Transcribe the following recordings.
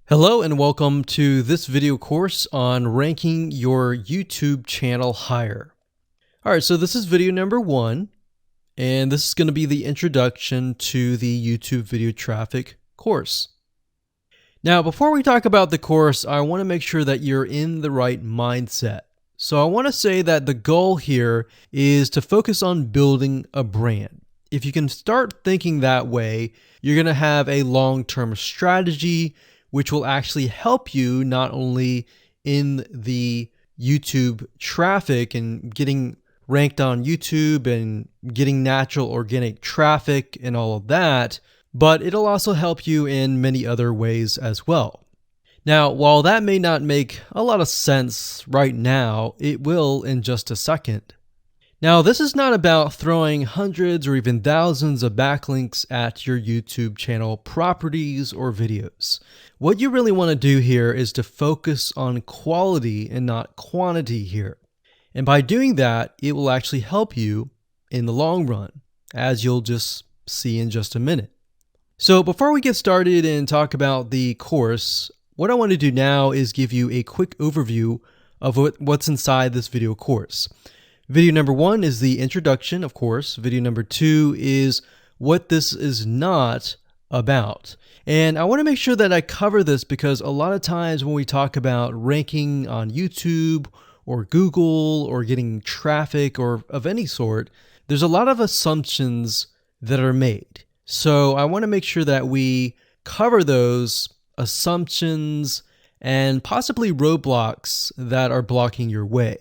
Hello and welcome to this video course on ranking your YouTube channel higher. All right, so this is video number 1, and this is going to be the introduction to the YouTube video traffic course. Now, before we talk about the course, I want to make sure that you're in the right mindset. So I want to say that the goal here is to focus on building a brand. If you can start thinking that way, you're going to have a long-term strategy which will actually help you not only in the YouTube traffic and getting ranked on YouTube and getting natural organic traffic and all of that, but it'll also help you in many other ways as well. Now, while that may not make a lot of sense right now, it will in just a second. Now, this is not about throwing hundreds or even thousands of backlinks at your YouTube channel properties or videos. What you really want to do here is to focus on quality and not quantity here. And by doing that, it will actually help you in the long run, as you'll just see in just a minute. So before we get started and talk about the course, what I want to do now is give you a quick overview of what's inside this video course. Video number 1 is the introduction, of course. Video number 2 is what this is not about. And I want to make sure that I cover this because a lot of times when we talk about ranking on YouTube or Google or getting traffic or of any sort, there's a lot of assumptions that are made. So I want to make sure that we cover those assumptions and possibly roadblocks that are blocking your way.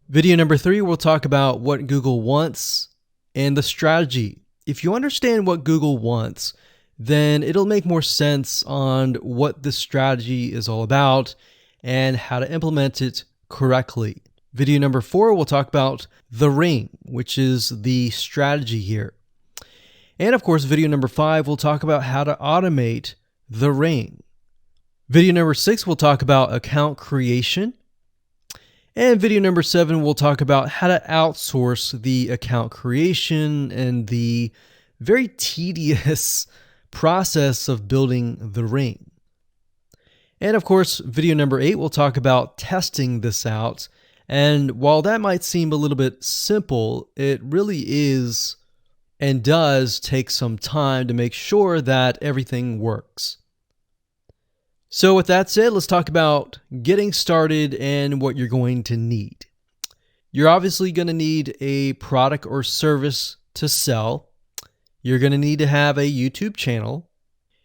Video number 3, we'll talk about what Google wants and the strategy. If you understand what Google wants, then it'll make more sense on what this strategy is all about and how to implement it correctly. Video number 4, we'll talk about the ring, which is the strategy here. And of course, video number 5, we'll talk about how to automate the ring. Video number 6, we'll talk about account creation. And video number 7, we'll talk about how to outsource the account creation and the very tedious process of building the ring. And of course, video number 8, we'll talk about testing this out. And while that might seem a little bit simple, it really is and does take some time to make sure that everything works. So with that said, let's talk about getting started and what you're going to need. You're obviously going to need a product or service to sell. You're going to need to have a YouTube channel.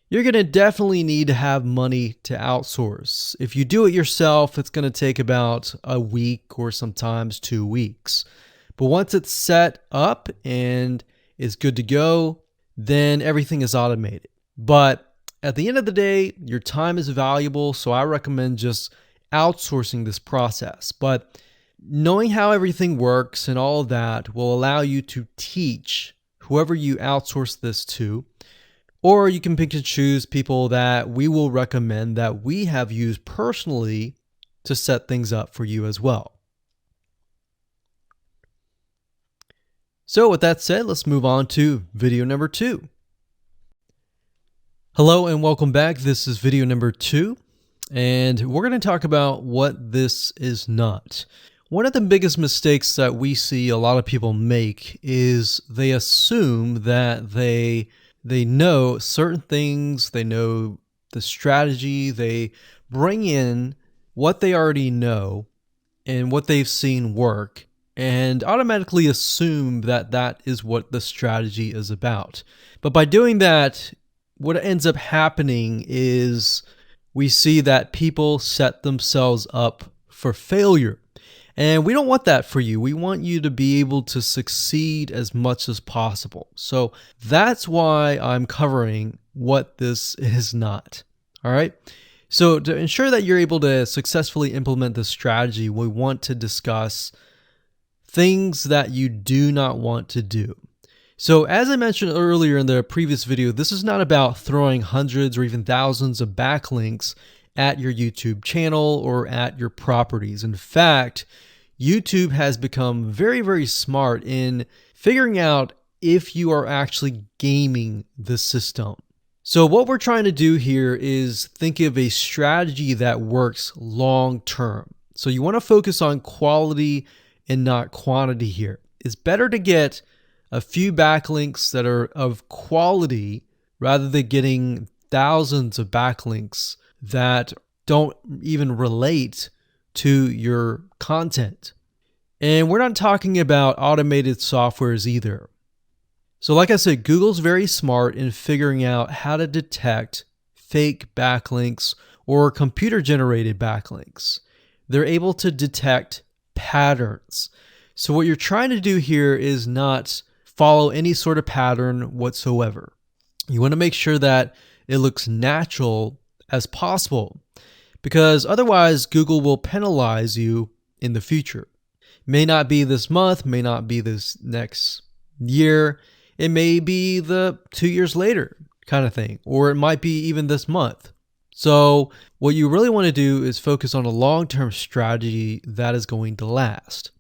You're going to definitely need to have money to outsource. If you do it yourself, it's going to take about a week or sometimes 2 weeks. But once it's set up and is good to go, then everything is automated. But at the end of the day, your time is valuable, so I recommend just outsourcing this process. But knowing how everything works and all of that will allow you to teach whoever you outsource this to, or you can pick and choose people that we will recommend that we have used personally to set things up for you as well. So with that said, let's move on to video number 2. Hello and welcome back. This is video number 2, and we're going to talk about what this is not. One of the biggest mistakes that we see a lot of people make is they assume that they know certain things, they know the strategy, they bring in what they already know and what they've seen work, and automatically assume that that is what the strategy is about. But by doing that, what ends up happening is we see that people set themselves up for failure. And we don't want that for you. We want you to be able to succeed as much as possible. So that's why I'm covering what this is not. All right. So to ensure that you're able to successfully implement this strategy, we want to discuss things that you do not want to do. So as I mentioned earlier in the previous video, this is not about throwing hundreds or even thousands of backlinks at your YouTube channel or at your properties. In fact, YouTube has become very, very smart in figuring out if you are actually gaming the system. So what we're trying to do here is think of a strategy that works long term. So you want to focus on quality and not quantity here. It's better to get a few backlinks that are of quality rather than getting thousands of backlinks that don't even relate to your content. And we're not talking about automated softwares either. So like I said, Google's very smart in figuring out how to detect fake backlinks or computer-generated backlinks. They're able to detect patterns. So what you're trying to do here is not follow any sort of pattern whatsoever. You want to make sure that it looks natural as possible, because otherwise Google will penalize you in the future. May not be this month, may not be this next year. It may be the 2 years later kind of thing, or it might be even this month. So what you really want to do is focus on a long-term strategy that is going to last.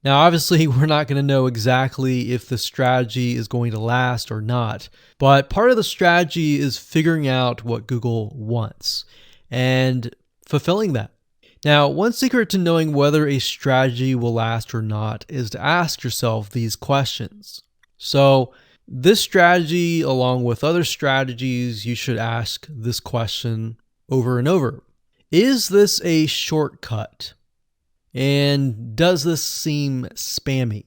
Now, obviously, we're not going to know exactly if the strategy is going to last or not, but part of the strategy is figuring out what Google wants and fulfilling that. Now, one secret to knowing whether a strategy will last or not is to ask yourself these questions. So this strategy, along with other strategies, you should ask this question over and over. Is this a shortcut? And does this seem spammy?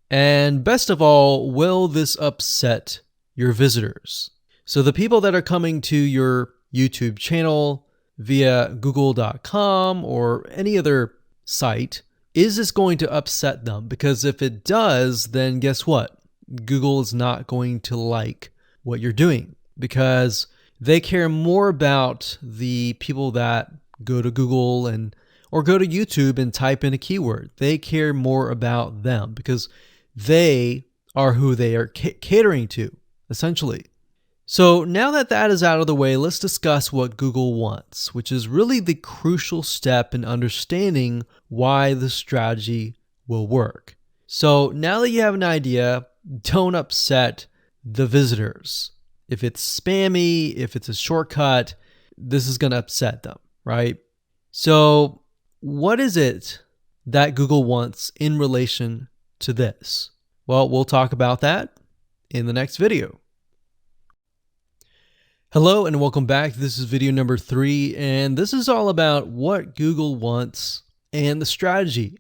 And best of all, will this upset your visitors? So the people that are coming to your YouTube channel via google.com or any other site, is this going to upset them? Because if it does, then guess what? Google is not going to like what you're doing, because they care more about the people that go to Google or go to YouTube and type in a keyword. They care more about them because they are who they are catering to, essentially. So now that that is out of the way, let's discuss what Google wants, which is really the crucial step in understanding why the strategy will work. So now that you have an idea, don't upset the visitors. If it's spammy, if it's a shortcut, this is going to upset them, right? So what is it that Google wants in relation to this? Well, we'll talk about that in the next video. Hello and welcome back. This is video number 3, and this is all about what Google wants and the strategy.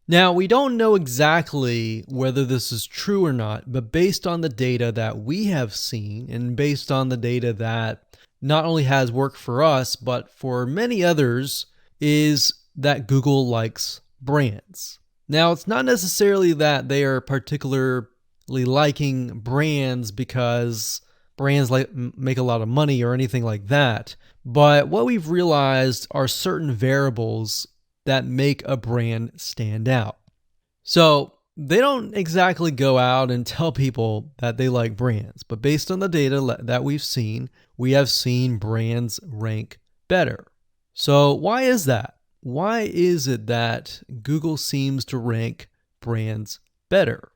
Now, we don't know exactly whether this is true or not, but based on the data that we have seen and based on the data that not only has worked for us, but for many others, is that Google likes brands. Now, it's not necessarily that they are particularly liking brands because brands make a lot of money or anything like that, but what we've realized are certain variables that make a brand stand out. So they don't exactly go out and tell people that they like brands, but based on the data that we've seen, we have seen brands rank better. So why is that? Why is it that Google seems to rank brands better?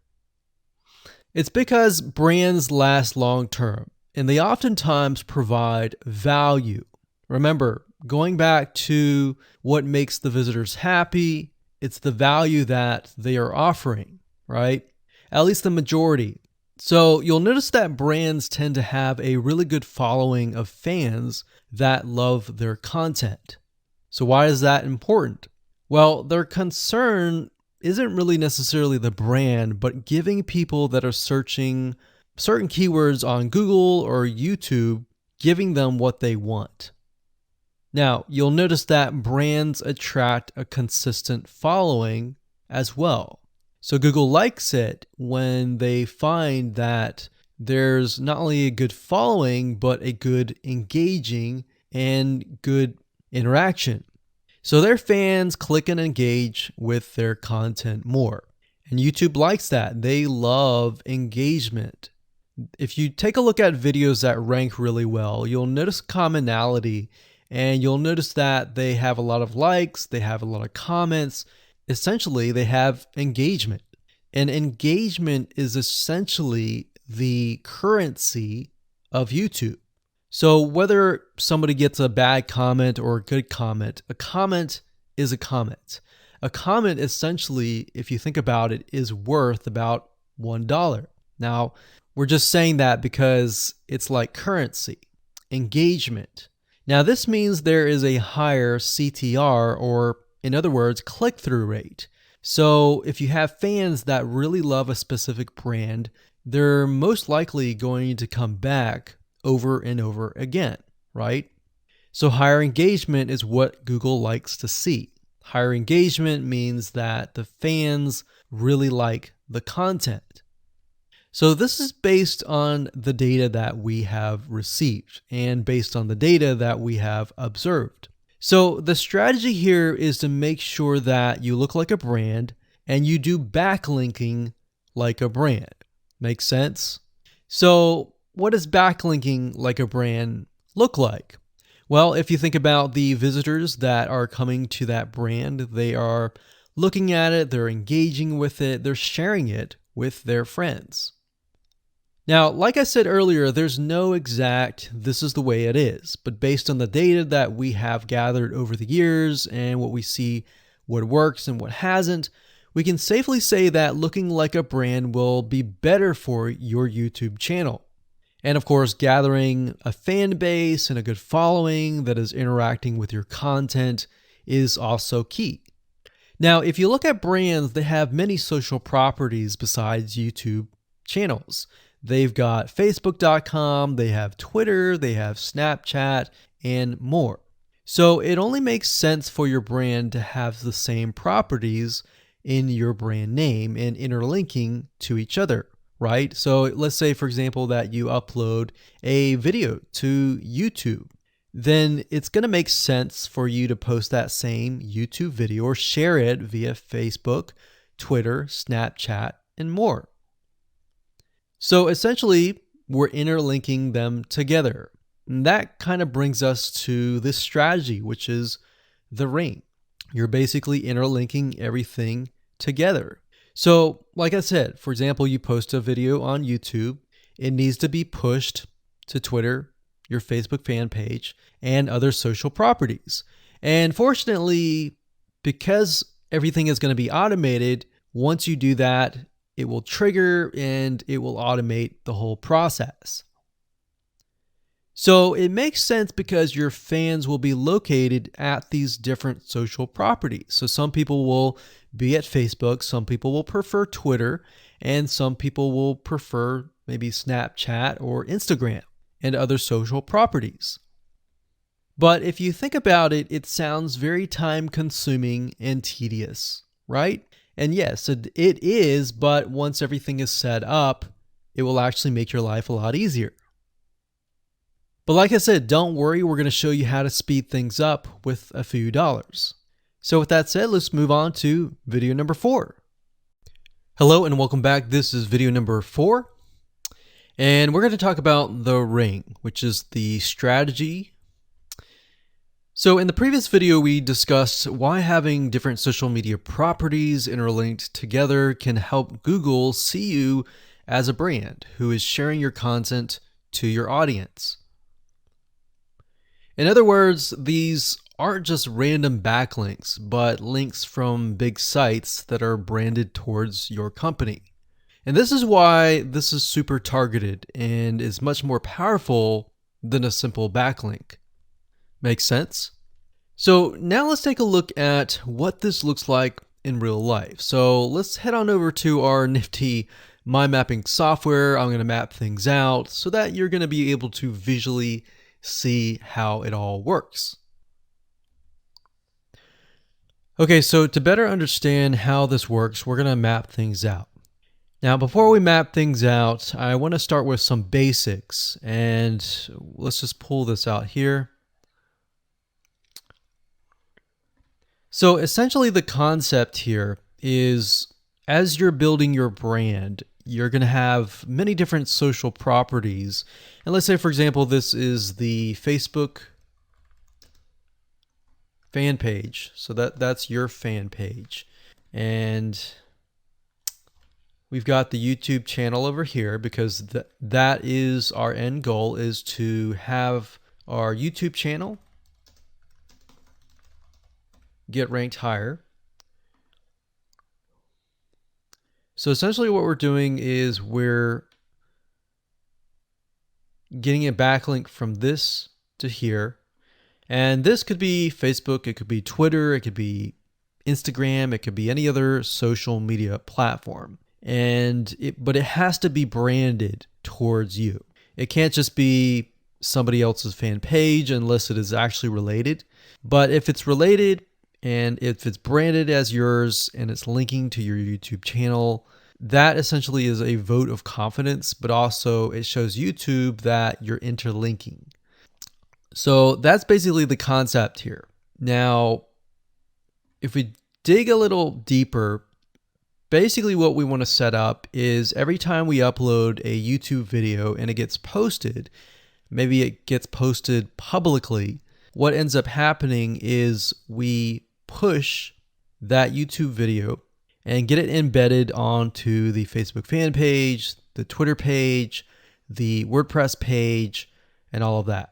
It's because brands last long term, and they oftentimes provide value. Remember, going back to what makes the visitors happy, it's the value that they are offering, right? At least the majority. So you'll notice that brands tend to have a really good following of fans that love their content. So why is that important? Well, their concern isn't really necessarily the brand, but giving people that are searching certain keywords on Google or YouTube, giving them what they want. Now, you'll notice that brands attract a consistent following as well. So Google likes it when they find that there's not only a good following, but a good engaging and good interaction. So their fans click and engage with their content more. And YouTube likes that. They love engagement. If you take a look at videos that rank really well, you'll notice commonality. And you'll notice that they have a lot of likes, they have a lot of comments. Essentially, they have engagement. And engagement is essentially the currency of YouTube. So whether somebody gets a bad comment or a good comment, a comment is a comment. A comment essentially, if you think about it, is worth about $1. Now, we're just saying that because it's like currency, engagement. Now, this means there is a higher CTR, or in other words, click-through rate. So if you have fans that really love a specific brand, they're most likely going to come back over and over again, right? So higher engagement is what Google likes to see. Higher engagement means that the fans really like the content. So this is based on the data that we have received and based on the data that we have observed. So the strategy here is to make sure that you look like a brand and you do backlinking like a brand. Make sense? So what does backlinking like a brand look like? Well, if you think about the visitors that are coming to that brand, they are looking at it, they're engaging with it, they're sharing it with their friends. Now, like I said earlier, there's no exact this is the way it is, but based on the data that we have gathered over the years and what we see what works and what hasn't, we can safely say that looking like a brand will be better for your YouTube channel. And of course, gathering a fan base and a good following that is interacting with your content is also key. Now, if you look at brands, they have many social properties besides YouTube channels. They've got Facebook.com, they have Twitter, they have Snapchat, and more. So it only makes sense for your brand to have the same properties in your brand name and interlinking to each other, right? So let's say, for example, that you upload a video to YouTube. Then it's going to make sense for you to post that same YouTube video or share it via Facebook, Twitter, Snapchat, and more. So essentially, we're interlinking them together. And that kind of brings us to this strategy, which is the ring. You're basically interlinking everything together. So like I said, for example, you post a video on YouTube, it needs to be pushed to Twitter, your Facebook fan page, and other social properties. And fortunately, because everything is going to be automated, once you do that, it will trigger and it will automate the whole process. So it makes sense because your fans will be located at these different social properties. So some people will be at Facebook, some people will prefer Twitter, and some people will prefer maybe Snapchat or Instagram and other social properties. But if you think about it, it sounds very time consuming and tedious, right? And yes, it is, but once everything is set up, it will actually make your life a lot easier. But like I said, don't worry, we're going to show you how to speed things up with a few dollars. So with that said, let's move on to video number 4. Hello and welcome back. This is video number 4. And we're going to talk about the ring, which is the strategy. So in the previous video, we discussed why having different social media properties interlinked together can help Google see you as a brand who is sharing your content to your audience. In other words, these aren't just random backlinks, but links from big sites that are branded towards your company. And this is why this is super targeted and is much more powerful than a simple backlink. Make sense? So now let's take a look at what this looks like in real life. So let's head on over to our nifty mind mapping software. I'm going to map things out so that you're going to be able to visually see how it all works. Okay, so to better understand how this works, we're going to map things out. Now, before we map things out, I want to start with some basics, and let's just pull this out here. So essentially the concept here is as you're building your brand, you're going to have many different social properties. And let's say, for example, this is the Facebook fan page. So that's your fan page. And we've got the YouTube channel over here because that is our end goal, is to have our YouTube channel get ranked higher. So essentially what we're doing is we're getting a backlink from this to here. And this could be Facebook, it could be Twitter, it could be Instagram, it could be any other social media platform. But it has to be branded towards you. It can't just be somebody else's fan page unless it is actually related. But if it's related and if it's branded as yours and it's linking to your YouTube channel, that essentially is a vote of confidence, but also it shows YouTube that you're interlinking. So that's basically the concept here. Now, if we dig a little deeper, basically what we want to set up is every time we upload a YouTube video and it gets posted, maybe it gets posted publicly, what ends up happening is we push that YouTube video and get it embedded onto the Facebook fan page, the Twitter page, the WordPress page, and all of that.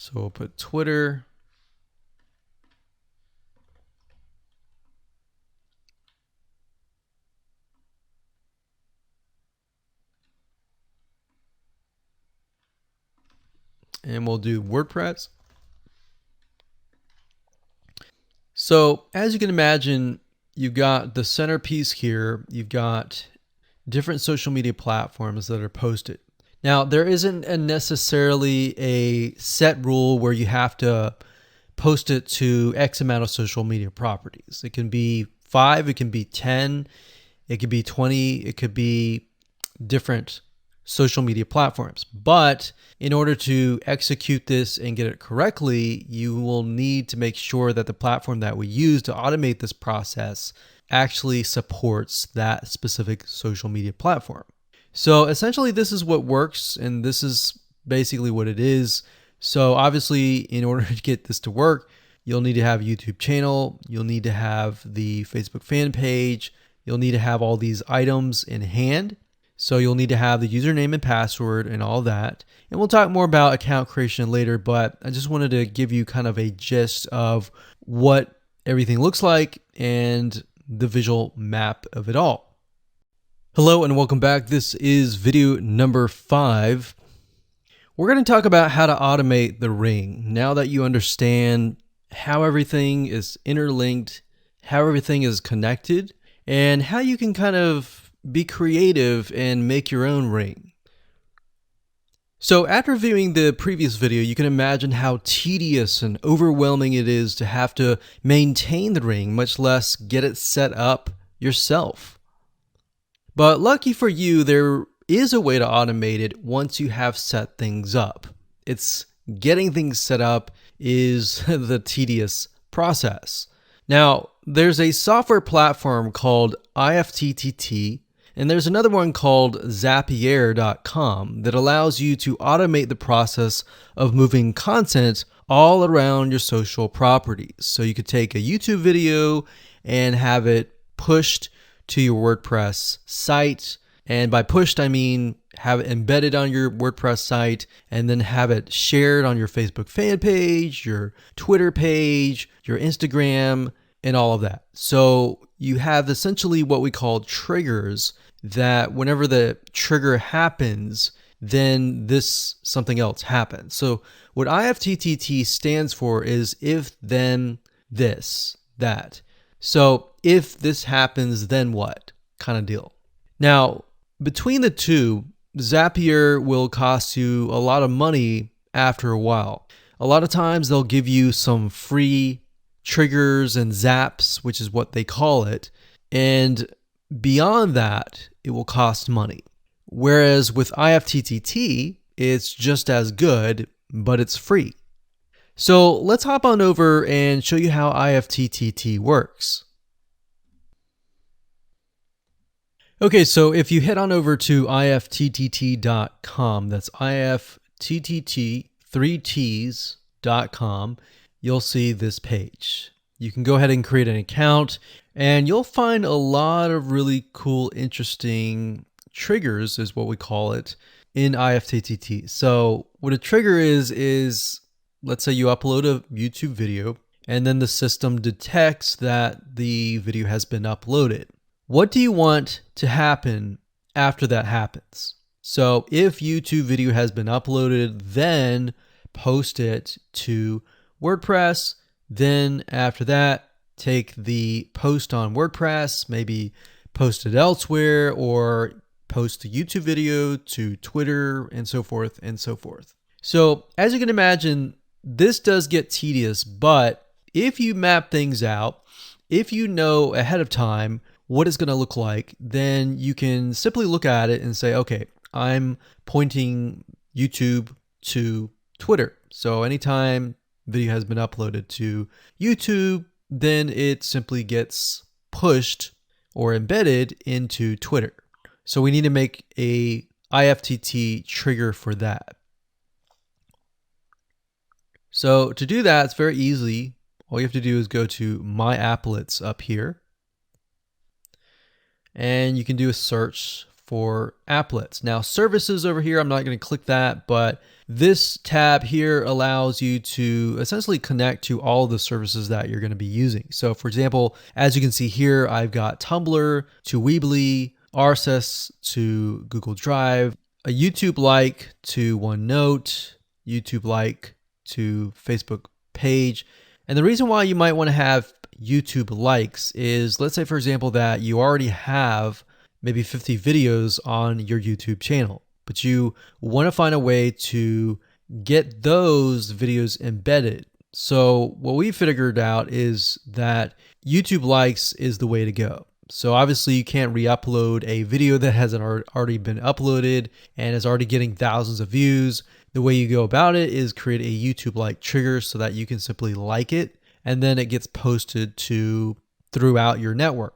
So we'll put Twitter. And we'll do WordPress. So as you can imagine, you've got the centerpiece here. You've got different social media platforms that are posted. Now, there isn't necessarily a set rule where you have to post it to X amount of social media properties. It can be 5, it can be 10, it could be 20, it could be different social media platforms. But in order to execute this and get it correctly, you will need to make sure that the platform that we use to automate this process actually supports that specific social media platform. So essentially this is what works, and this is basically what it is. So obviously in order to get this to work, you'll need to have a YouTube channel, you'll need to have the Facebook fan page, you'll need to have all these items in hand. So you'll need to have the username and password and all that. And we'll talk more about account creation later, but I just wanted to give you kind of a gist of what everything looks like and the visual map of it all. Hello and welcome back. This is video number 5. We're going to talk about how to automate the ring. Now that you understand how everything is interlinked, how everything is connected, and how you can kind of be creative and make your own ring. So after viewing the previous video, you can imagine how tedious and overwhelming it is to have to maintain the ring, much less get it set up yourself. But lucky for you, there is a way to automate it once you have set things up. It's getting things set up is the tedious process. Now, there's a software platform called IFTTT, and there's another one called Zapier.com that allows you to automate the process of moving content all around your social properties. So you could take a YouTube video and have it pushed to your WordPress site. And by pushed, I mean have it embedded on your WordPress site and then have it shared on your Facebook fan page, your Twitter page, your Instagram, and all of that. So you have essentially what we call triggers that whenever the trigger happens, then something else happens. So what IFTTT stands for is if, then, this, that. So if this happens, then what kind of deal. Now, between the two, Zapier will cost you a lot of money after a while. A lot of times they'll give you some free triggers and zaps, which is what they call it. And beyond that, it will cost money. Whereas with IFTTT, it's just as good, but it's free. So let's hop on over and show you how IFTTT works. Okay, so if you head on over to ifttt.com, that's ifttt, 3ts.com, you'll see this page. You can go ahead and create an account, and you'll find a lot of really cool, interesting triggers, is what we call it, in ifttt. So what a trigger is let's say you upload a YouTube video, and then the system detects that the video has been uploaded. What do you want to happen after that happens? So if YouTube video has been uploaded, then post it to WordPress. Then after that, take the post on WordPress, maybe post it elsewhere, or post the YouTube video to Twitter, and so forth and so forth. So as you can imagine, this does get tedious, but if you map things out, if you know ahead of time what it's going to look like, then you can simply look at it and say, okay, I'm pointing YouTube to Twitter. So anytime video has been uploaded to YouTube, then it simply gets pushed or embedded into Twitter. So we need to make a IFTTT trigger for that. So to do that, it's very easy. All you have to do is go to My Applets up here, and you can do a search for applets. Now services over here, I'm not going to click that, but this tab here allows you to essentially connect to all the services that you're going to be using. So for example, as you can see here, I've got Tumblr to Weebly, RSS to Google Drive, a YouTube like to OneNote, YouTube like to Facebook page. And the reason why you might want to have YouTube likes is, let's say for example that you already have maybe 50 videos on your YouTube channel, but you want to find a way to get those videos embedded. So what we figured out is that YouTube likes is the way to go. So obviously you can't re-upload a video that hasn't already been uploaded and is already getting thousands of views. The way you go about it is create a YouTube like trigger so that you can simply like it, and then it gets posted to throughout your network.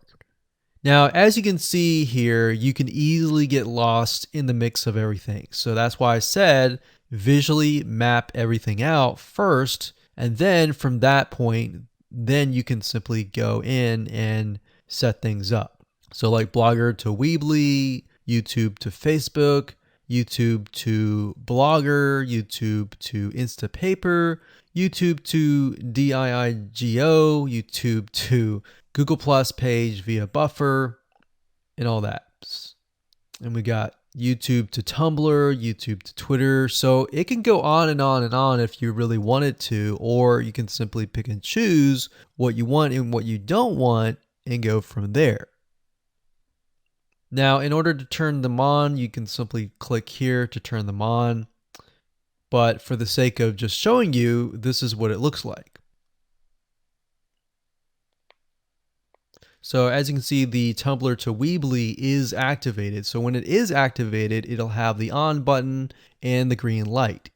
Now, as you can see here, you can easily get lost in the mix of everything. So that's why I said visually map everything out first, and then from that point, then you can simply go in and set things up. So like Blogger to Weebly, YouTube to Facebook, YouTube to Blogger, YouTube to Instapaper, YouTube to DIIGO, YouTube to Google Plus page via Buffer, and all that. And we got YouTube to Tumblr, YouTube to Twitter. So it can go on and on and on if you really wanted to, or you can simply pick and choose what you want and what you don't want and go from there. Now, in order to turn them on, you can simply click here to turn them on. But for the sake of just showing you, this is what it looks like. So as you can see, the Tumblr to Weebly is activated. So when it is activated, it'll have the on button and the green light.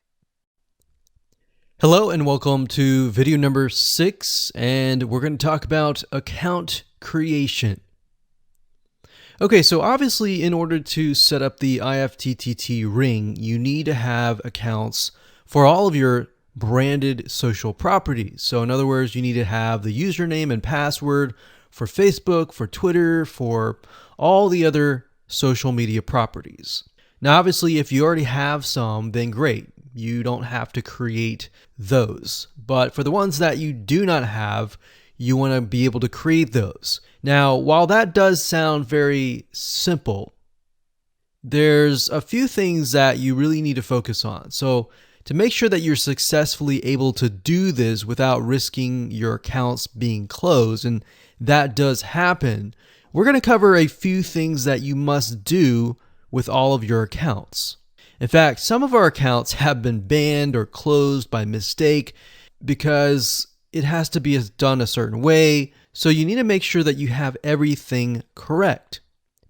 Hello and welcome to video number 6, and we're going to talk about account creation. Okay, so obviously in order to set up the IFTTT ring, you need to have accounts for all of your branded social properties. So in other words, you need to have the username and password for Facebook, for Twitter, for all the other social media properties. Now, obviously, if you already have some, then great. You don't have to create those. But for the ones that you do not have, you want to be able to create those. Now, while that does sound very simple, there's a few things that you really need to focus on. So to make sure that you're successfully able to do this without risking your accounts being closed, and that does happen, we're going to cover a few things that you must do with all of your accounts. In fact, some of our accounts have been banned or closed by mistake because it has to be done a certain way. So you need to make sure that you have everything correct.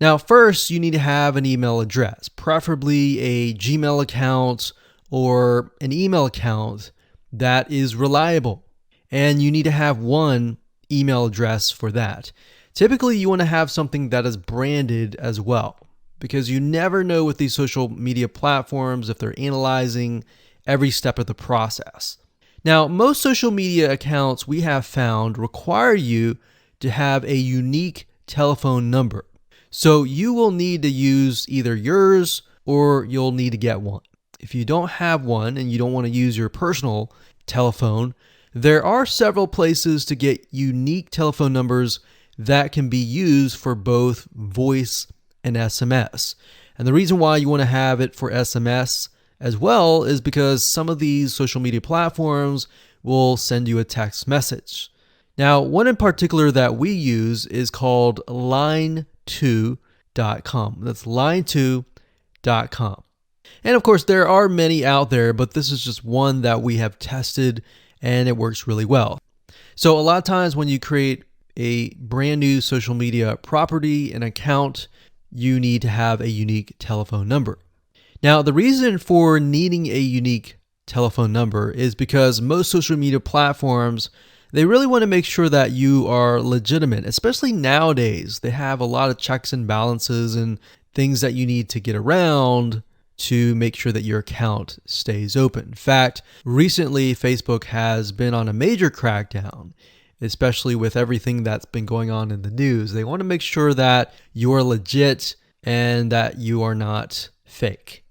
Now, first, you need to have an email address, preferably a Gmail account or an email account that is reliable. And you need to have one email address for that. Typically, you want to have something that is branded as well, because you never know with these social media platforms if they're analyzing every step of the process. Now, most social media accounts we have found require you to have a unique telephone number. So you will need to use either yours or you'll need to get one. If you don't have one and you don't want to use your personal telephone, there are several places to get unique telephone numbers that can be used for both voice and SMS. And the reason why you want to have it for SMS as well is because some of these social media platforms will send you a text message. Now, one in particular that we use is called line2.com. That's line2.com. And of course, there are many out there, but this is just one that we have tested and it works really well. So a lot of times when you create a brand new social media property, an account, you need to have a unique telephone number. Now, the reason for needing a unique telephone number is because most social media platforms, they really want to make sure that you are legitimate, especially nowadays. They have a lot of checks and balances and things that you need to get around to make sure that your account stays open. In fact, recently Facebook has been on a major crackdown, especially with everything that's been going on in the news. They want to make sure that you are legit and that you are not fake.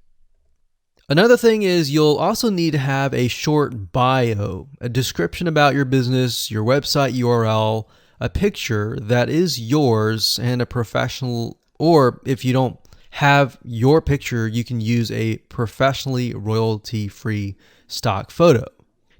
Another thing is you'll also need to have a short bio, a description about your business, your website URL, a picture that is yours, and a professional, or if you don't have your picture, you can use a professionally royalty-free stock photo.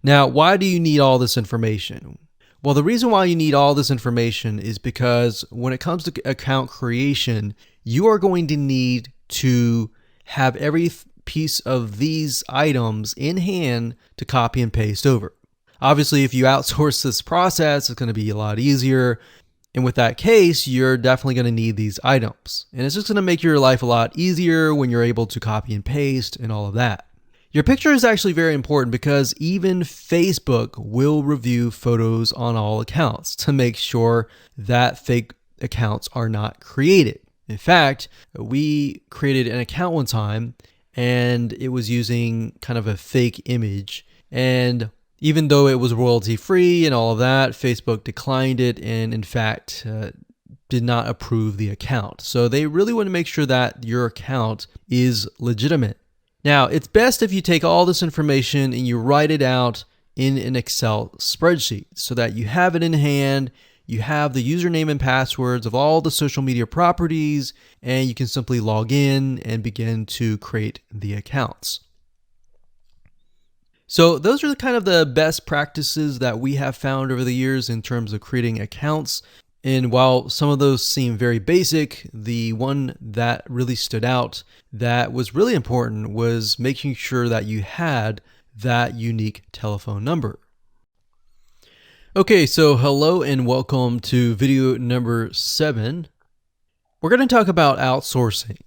Now, why do you need all this information? Well, the reason why you need all this information is because when it comes to account creation, you are going to need to have every piece of these items in hand to copy and paste over. Obviously, if you outsource this process, it's going to be a lot easier. And with that case, you're definitely going to need these items. And it's just going to make your life a lot easier when you're able to copy and paste and all of that. Your picture is actually very important because even Facebook will review photos on all accounts to make sure that fake accounts are not created. In fact, we created an account one time and it was using kind of a fake image. And even though it was royalty free and all of that, Facebook declined it and in fact did not approve the account. So they really want to make sure that your account is legitimate. Now, it's best if you take all this information and you write it out in an Excel spreadsheet so that you have it in hand, you have the username and passwords of all the social media properties, and you can simply log in and begin to create the accounts. So those are kind of the best practices that we have found over the years in terms of creating accounts. And while some of those seem very basic, the one that really stood out that was really important was making sure that you had that unique telephone number. Okay, so hello and welcome to video number 7. We're going to talk about outsourcing.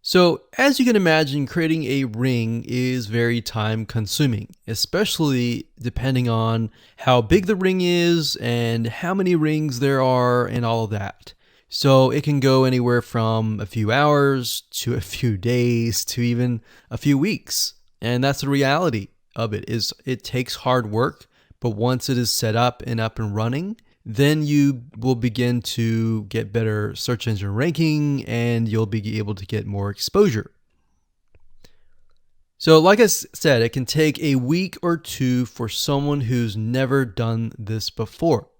So as you can imagine, creating a ring is very time consuming, especially depending on how big the ring is and how many rings there are and all of that. So it can go anywhere from a few hours to a few days to even a few weeks. And that's the reality of it, is it takes hard work, but once it is set up and running, then you will begin to get better search engine ranking and you'll be able to get more exposure. So like I said, it can take a week or two for someone who's never done this before.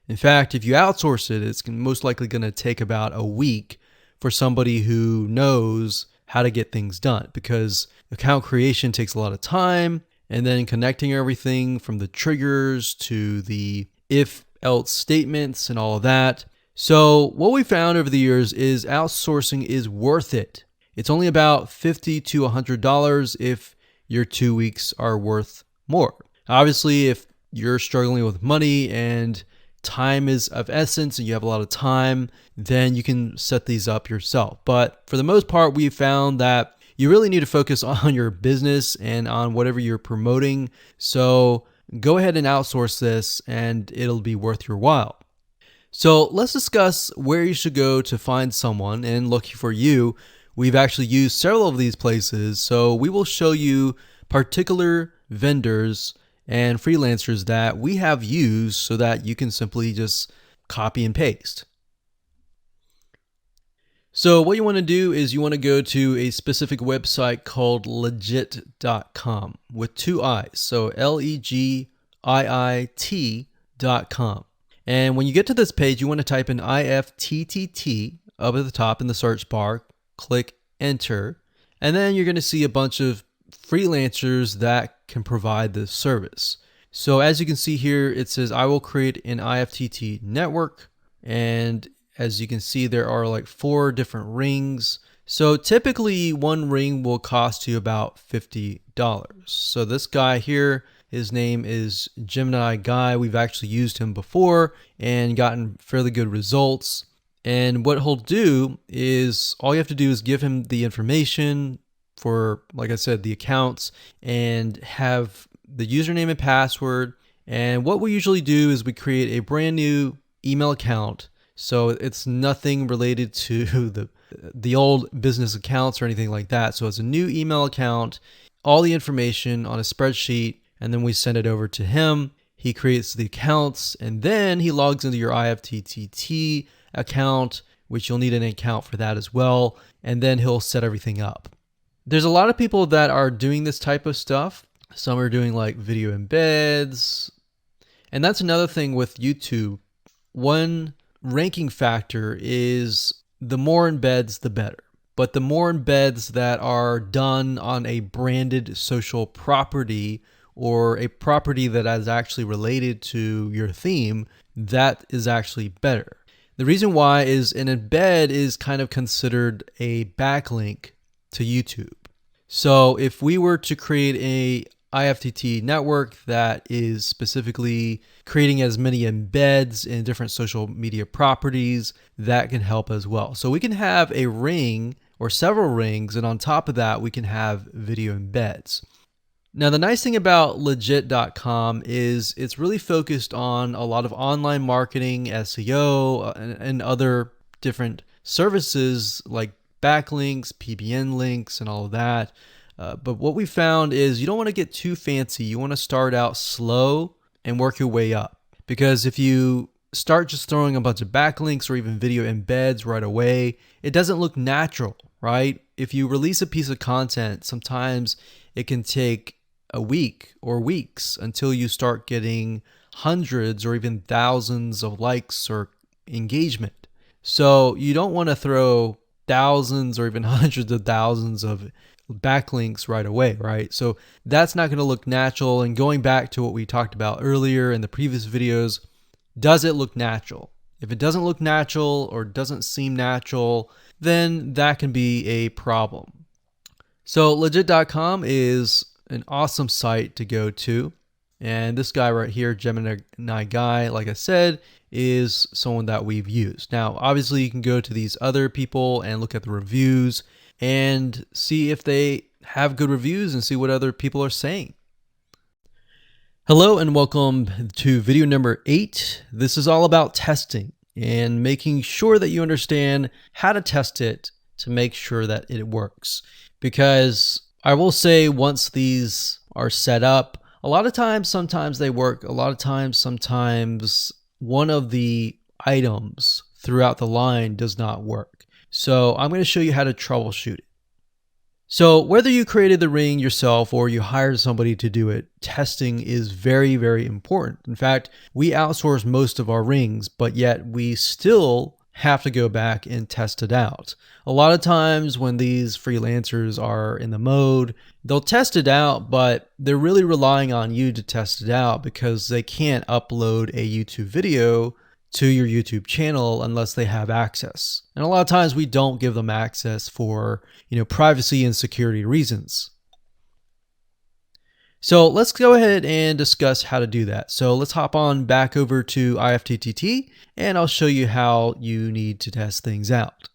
In fact, if you outsource it, it's most likely going to take about a week for somebody who knows how to get things done, because account creation takes a lot of time, and then connecting everything from the triggers to the if-else statements and all of that. So what we found over the years is outsourcing is worth it. It's only about $50 to $100 if your 2 weeks are worth more. Obviously, if you're struggling with money and time is of essence and you have a lot of time, then you can set these up yourself. But for the most part, we found that you really need to focus on your business and on whatever you're promoting. So go ahead and outsource this and it'll be worth your while. So let's discuss where you should go to find someone, and lucky for you, we've actually used several of these places. So we will show you particular vendors and freelancers that we have used so that you can simply just copy and paste. So what you want to do is you want to go to a specific website called legit.com with two I's. So LEGIIT.com. And when you get to this page, you want to type in IFTTT up at the top in the search bar, click enter, and then you're going to see a bunch of freelancers that can provide this service. So as you can see here, it says I will create an IFTTT network, and as you can see, there are like 4 different rings. So typically one ring will cost you about $50. So this guy here, his name is Gemini Guy. We've actually used him before and gotten fairly good results. And what he'll do is all you have to do is give him the information for, like I said, the accounts, and have the username and password. And what we usually do is we create a brand new email account. So it's nothing related to the old business accounts or anything like that. So it's a new email account, all the information on a spreadsheet, and then we send it over to him. He creates the accounts, and then he logs into your IFTTT account, which you'll need an account for that as well, and then he'll set everything up. There's a lot of people that are doing this type of stuff. Some are doing like video embeds, and that's another thing with YouTube. One ranking factor is the more embeds, the better. But the more embeds that are done on a branded social property or a property that is actually related to your theme, that is actually better. The reason why is an embed is kind of considered a backlink to YouTube. So if we were to create a IFTTT network that is specifically creating as many embeds in different social media properties, that can help as well. So we can have a ring or several rings, and on top of that, we can have video embeds. Now, the nice thing about legit.com is it's really focused on a lot of online marketing, SEO, and other different services like backlinks, PBN links, and all of that. But what we found is you don't want to get too fancy. You want to start out slow and work your way up. Because if you start just throwing a bunch of backlinks or even video embeds right away, it doesn't look natural, right? If you release a piece of content, sometimes it can take a week or weeks until you start getting hundreds or even thousands of likes or engagement. So you don't want to throw thousands or even hundreds of thousands of backlinks right away, right? So that's not going to look natural. And going back to what we talked about earlier in the previous videos, does it look natural? If it doesn't look natural or doesn't seem natural, then that can be a problem. So legit.com is an awesome site to go to. And this guy right here, Gemini Guy, like I said, is someone that we've used. Now, obviously you can go to these other people and look at the reviews and see if they have good reviews and see what other people are saying. Hello and welcome to video number 8. This is all about testing and making sure that you understand how to test it to make sure that it works. Because I will say once these are set up, a lot of times, sometimes they work. A lot of times, sometimes one of the items throughout the line does not work. So I'm going to show you how to troubleshoot it. So whether you created the ring yourself or you hired somebody to do it, testing is very, very important. In fact, we outsource most of our rings, but yet we still have to go back and test it out. A lot of times when these freelancers are in the mode, they'll test it out, but they're really relying on you to test it out because they can't upload a YouTube video to your YouTube channel unless they have access. And a lot of times we don't give them access for, privacy and security reasons. So let's go ahead and discuss how to do that. So let's hop on back over to IFTTT and I'll show you how you need to test things out.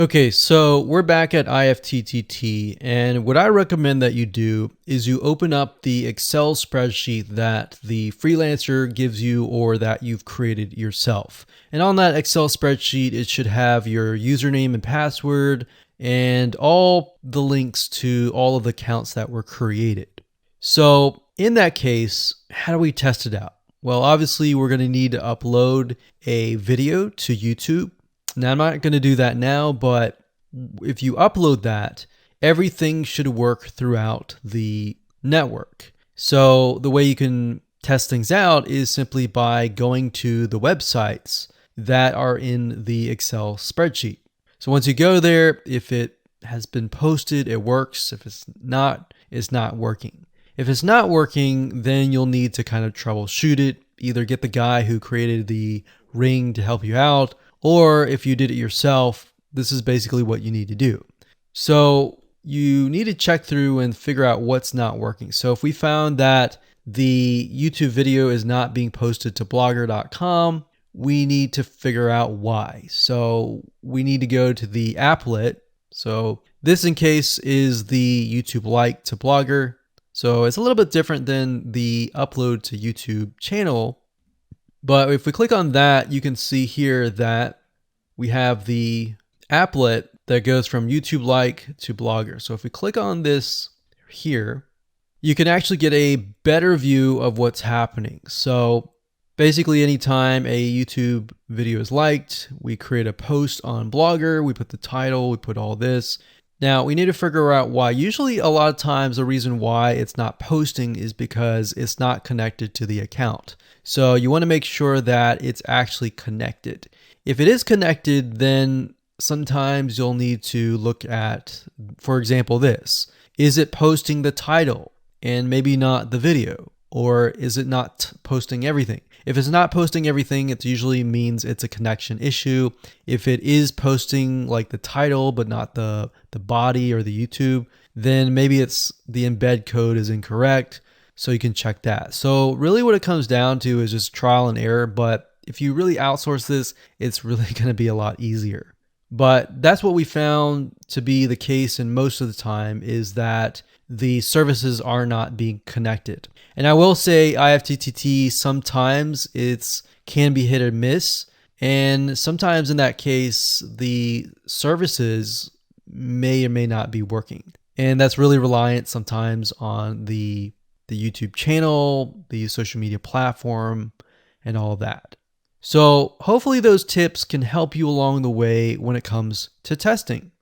Okay, so we're back at IFTTT, and what I recommend that you do is you open up the Excel spreadsheet that the freelancer gives you or that you've created yourself. And on that Excel spreadsheet, it should have your username and password and all the links to all of the accounts that were created. So in that case, how do we test it out? Well, obviously we're going to need to upload a video to YouTube. Now, I'm not going to do that now, but if you upload that, everything should work throughout the network. So the way you can test things out is simply by going to the websites that are in the Excel spreadsheet. So once you go there, if it has been posted, it works. If it's not working. If it's not working, then you'll need to kind of troubleshoot it. Either get the guy who created the ring to help you out, or if you did it yourself, this is basically what you need to do. So you need to check through and figure out what's not working. So if we found that the YouTube video is not being posted to blogger.com, we need to figure out why. So we need to go to the applet. So this in case is the YouTube like to Blogger. So it's a little bit different than the upload to YouTube channel. But if we click on that, you can see here that we have the applet that goes from YouTube like to Blogger. So if we click on this here, you can actually get a better view of what's happening. So basically anytime a YouTube video is liked, we create a post on Blogger, we put the title, we put all this. Now we need to figure out why. Usually a lot of times the reason why it's not posting is because it's not connected to the account. So you want to make sure that it's actually connected. If it is connected, then sometimes you'll need to look at, for example, this. Is it posting the title and maybe not the video? Or is it not posting everything? If it's not posting everything, it usually means it's a connection issue. If it is posting like the title but not the body or the YouTube, then maybe it's the embed code is incorrect. So you can check that. So really what it comes down to is just trial and error. But if you really outsource this, it's really going to be a lot easier. But that's what we found to be the case, and most of the time is that the services are not being connected. And I will say IFTTT, sometimes it's can be hit or miss. And sometimes in that case, the services may or may not be working. And that's really reliant sometimes on the YouTube channel, the social media platform, and all of that. So hopefully those tips can help you along the way when it comes to testing.